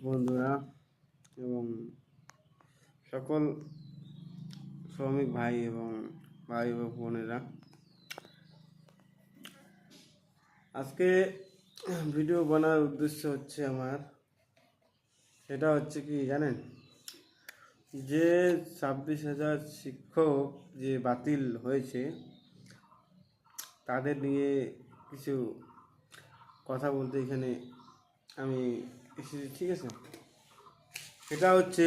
বন্ধুরা এবং সকল শ্রমিক ভাই এবং বোনেরা, আজকে ভিডিও বানার উদ্দেশ্য হচ্ছে আমার, সেটা হচ্ছে কি জানেন, যে 26,000 শিক্ষক যে বাতিল হয়েছে তাদের নিয়ে কিছু কথা বলতে এখানে আমি এসেছি। ঠিক আছে, এটা হচ্ছে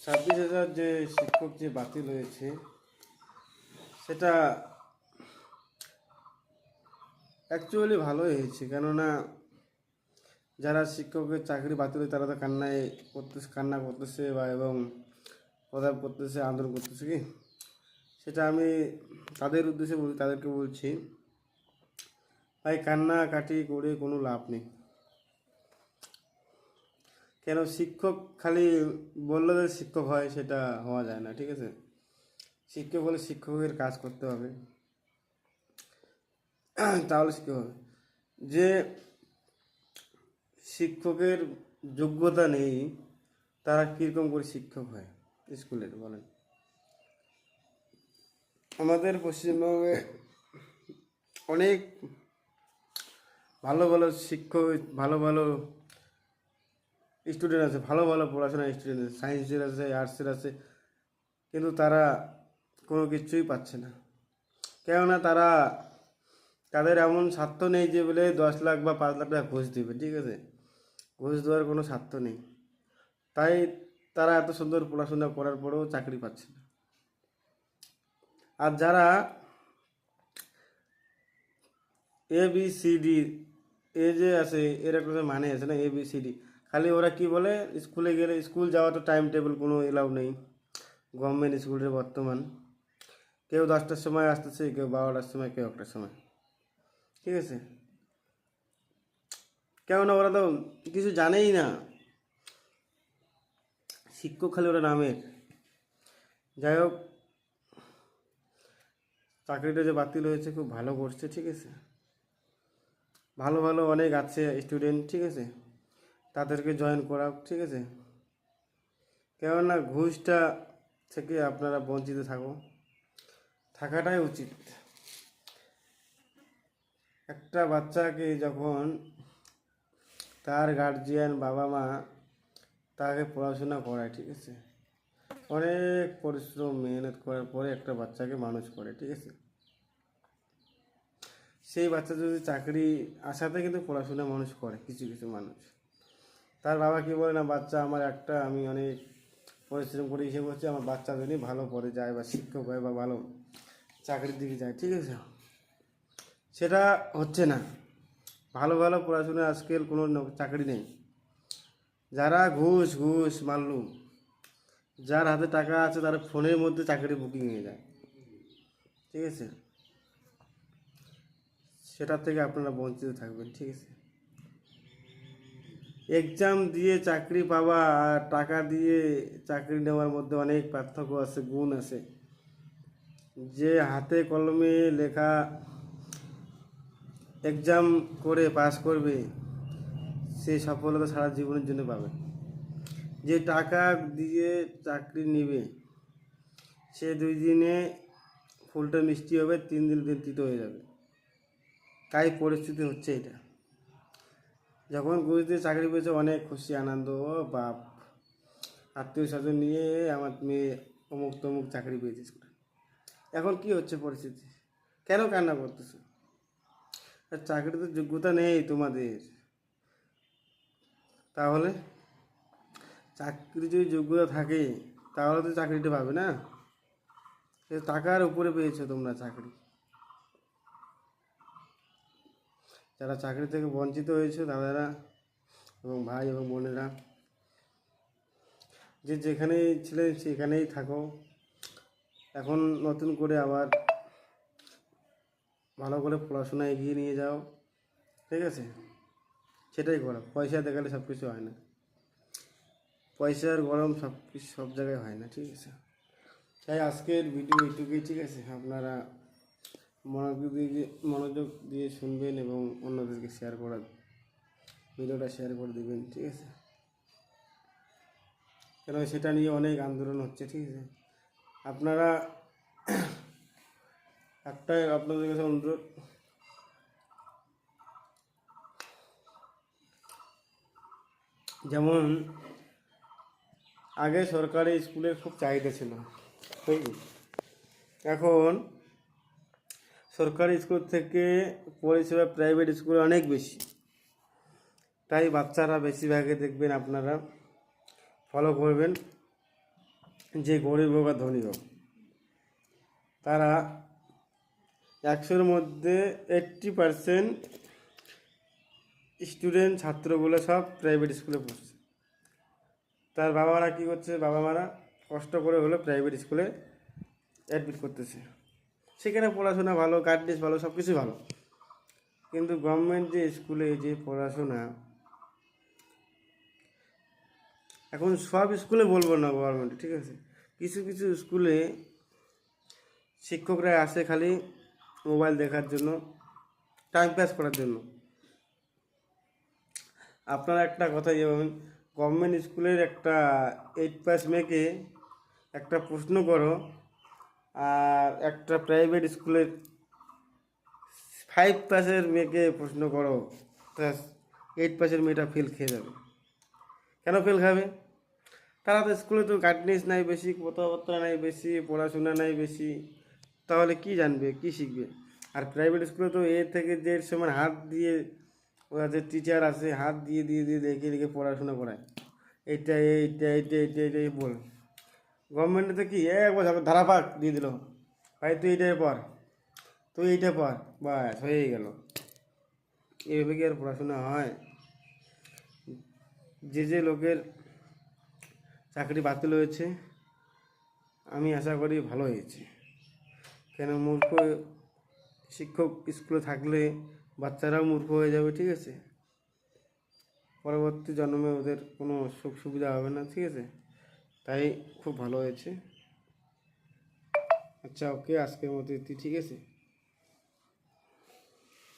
26,000 যে শিক্ষক যে বাতিল হয়েছে সেটা অ্যাকচুয়ালি ভালোই হয়েছে। কেননা যারা শিক্ষকের চাকরি বাতিল হয় তারা তো কান্না করতেছে বা এবং প্রদাব করতেছে, আন্দোলন করতেছে। কি সেটা আমি তাদের উদ্দেশ্যে তাদেরকে বলছি, ভাই কান্নাকাটি করে কোনো লাভ নেই। কেন শিক্ষক খালি বললে যে শিক্ষক হয় সেটা হওয়া যায় না। ঠিক আছে, শিক্ষক হলে শিক্ষকের কাজ করতে হবে, তাহলে শিক্ষক হবে। যে শিক্ষকের যোগ্যতা নেই তারা কীরকম করে শিক্ষক হয় স্কুলের, বলেন? আমাদের পশ্চিমবঙ্গে অনেক ভালো ভালো শিক্ষক, ভালো ভালো স্টুডেন্ট আছে, ভালো ভালো পড়াশোনার স্টুডেন্ট আছে, সায়েন্সের আছে, আর্টসের আছে, কিন্তু তারা কোনো কিছুই পাচ্ছে না। কেননা তাদের এমন স্বার্থ নেই যে বলে 10 লাখ বা 5 লাখ টাকা ঘুষ দিবে। ঠিক আছে, ঘুষ দেওয়ার কোনো স্বার্থ নেই, তাই তারা এত সুন্দর পড়াশোনা করার পরেও চাকরি পাচ্ছে না। আর যারা ABCD যে আছে, এর একটা মানে আছে না, ABCD, খালি ওরা কি বলে, স্কুলে গেলে স্কুল যাওয়া তো টাইম টেবিল কোনো এলাও নেই গভর্নমেন্ট স্কুলের বর্তমান। কেউ 10টার সময় আসতেছে, কেউ 12টার সময়, কেউ 1টার সময়। ঠিক আছে, কেননা ওরা তো কিছু জানেই না, শিক্ষক খালি ওরা নামের। যাই হোক, চাকরিটা যে বাতিল হয়েছে খুব ভালো করছে। ঠিক আছে, ভালো ভালো অনেক আছে স্টুডেন্ট, ঠিক আছে, তাদেরকে জয়েন করা। ঠিক আছে, কেননা ঘুষটা থেকে আপনারা বঞ্চিত থাকাটাই উচিত। একটা বাচ্চাকে যখন তার গার্জিয়ান বাবা মা তাকে পড়াশোনা করায়, ঠিক আছে, অনেক পরিশ্রম মেহনত করার পরে একটা বাচ্চাকে মানুষ করে। ঠিক আছে, সেই বাচ্চা যদি চাকরি আশাতে কিন্তু পড়াশোনা মানুষ করে, কিছু কিছু মানুষ, তার বাবা কি বলে না, বাচ্চা আমার একটা, আমি অনেক পরিশ্রম করে হিসেবে হচ্ছে আমার বাচ্চা যদি ভালো পড়ে যায় বা শিক্ষক হয় বা ভালো চাকরির দিকে যায়। ঠিক আছে, সেটা হচ্ছে না। ভালো ভালো পড়াশোনা আজকাল কোনো চাকরি নেই। যারা ঘুষ ঘুষ মারলুম, যার হাতে টাকা আছে তার ফোনের মধ্যে চাকরি বুকিং হয়ে যায়। ঠিক আছে, সেটার থেকে আপনারা বঞ্চিত থাকবেন। ঠিক আছে, এক্সাম দিয়ে চাকরি পাওয়া আর টাকা দিয়ে চাকরি নেওয়ার মধ্যে অনেক পার্থক্য আছে, গুণ আছে। যে হাতে কলমে লেখা এক্সাম করে পাস করবে সে সফলতা সারা জীবনের জন্য পাবে। যে টাকা দিয়ে চাকরি নেবে সে 2 দিনে ফুলটা মিষ্টি হবে, 3 দিন তিতো হয়ে যাবে। তাই পরিস্থিতি হচ্ছে এটা। যখন ঘুষ দিয়ে চাকরি পেয়েছে অনেক খুশি আনন্দ, ও বাপ, আত্মীয় স্বজন নিয়ে আমার মেয়ে অমুক তমুক চাকরি পেয়েছে। এখন কি হচ্ছে পরিস্থিতি, কেন কান্না করতেছে? আর চাকরিতে যোগ্যতা নেই তোমাদের, তাহলে চাকরি যদি যোগ্যতা থাকে তাহলে তো চাকরিটা পাবে না। টাকার উপরে পেয়েছো তোমরা চাকরি। যারা চাকরি থেকে বঞ্চিত হয়েছে তারা এবং ভাই এবং বোনেরা, যে যেখানেই ছিলেন সেখানেই থাকো। এখন নতুন করে আবার ভালো করে পড়াশোনা এগিয়ে নিয়ে যাও। ঠিক আছে, সেটাই করো। পয়সা দেখালে সব কিছু হয় না, পয়সার গরম সব জায়গায় হয় না। ঠিক আছে, তাই আজকের ভিডিও এইটুকুই। ঠিক আছে, আপনারা মনোযোগ দিয়ে শুনবেন এবং অন্যদেরকে শেয়ার করার ভিডিওটা শেয়ার করে দেবেন, ঠিক আছে? কেন সেটা নিয়ে অনেক আন্দোলন হচ্ছে, ঠিক আছে? আপনারা একটাই আপনাদের কাছে অনুরোধ, যেমন আগে সরকারি স্কুলের খুব চাহিদা ছিল, ঠিক আছে? এখন সরকারি স্কুল থেকে পরিষেবা প্রাইভেট স্কুলে অনেক বেশি, তাই বাচ্চারা বেশিরভাগে দেখবেন আপনারা ফলো করবেন, যে গরিব হোক বা ধনী হোক, তারা 100-র মধ্যে 80% স্টুডেন্ট ছাত্রগুলো সব প্রাইভেট স্কুলে পড়ছে। তার বাবা মারা কী করছে, বাবা মারা কষ্ট করে হলো প্রাইভেট স্কুলে অ্যাডমিট করতেছে, সেখানে পড়াশোনা ভালো, গাইডেন্স ভালো, সব কিছু ভালো। কিন্তু গভর্নমেন্ট যে স্কুলে যে পড়াশোনা, এখন সব স্কুলে বলবো না গভর্নমেন্ট, ঠিক আছে, কিছু কিছু স্কুলে শিক্ষকরা আসে খালি মোবাইল দেখার জন্য, টাইম পাস করার জন্য। আপনারা একটা কথা বলবেন, গভর্নমেন্ট স্কুলের একটা 8 পাস মেয়েকে একটা প্রশ্ন করো, আর একটা প্রাইভেট স্কুলের 5 পাসের মেয়েকে প্রশ্ন করো, 8 পাসের মেয়েটা ফেল খেয়ে যাবে। কেন ফেল খাবে? তারা তো স্কুলে তো গাইডেন্স নাই বেশি, কথাবার্তা নাই বেশি, পড়াশোনা নাই বেশি, তাহলে কি জানবে, কি শিখবে? আর প্রাইভেট স্কুলে তো এ থেকে জেড সমান হাত দিয়ে, ওরা যে টিচার আছে হাত দিয়ে দিয়ে দিয়ে লিখে লিখে পড়াশোনা করায়, এইটা এইটা এইটা এইটা এইটাই বল। গভর্নমেন্টে তো কি একবার ধারাপাক দিয়ে দিল, ভাই তুই এইটাই পড়, তুই এইটা পড়, বাস হয়ে গেল। এইভাবে কি আর পড়াশোনা হয়? যে যে লোকের চাকরি বাতিল হয়েছে, আমি আশা করি ভালো হয়েছে। কেন, মূর্খ শিক্ষক স্কুলে থাকলে বাচ্চারাও মূর্খ হয়ে যাবে, ঠিক আছে? পরবর্তী জন্মে ওদের কোনো সুখ সুবিধা হবে না, ঠিক আছে? তাই খুব ভালো হয়েছে। আচ্ছা, ওকে, আজকের মতো ঠিক আছে।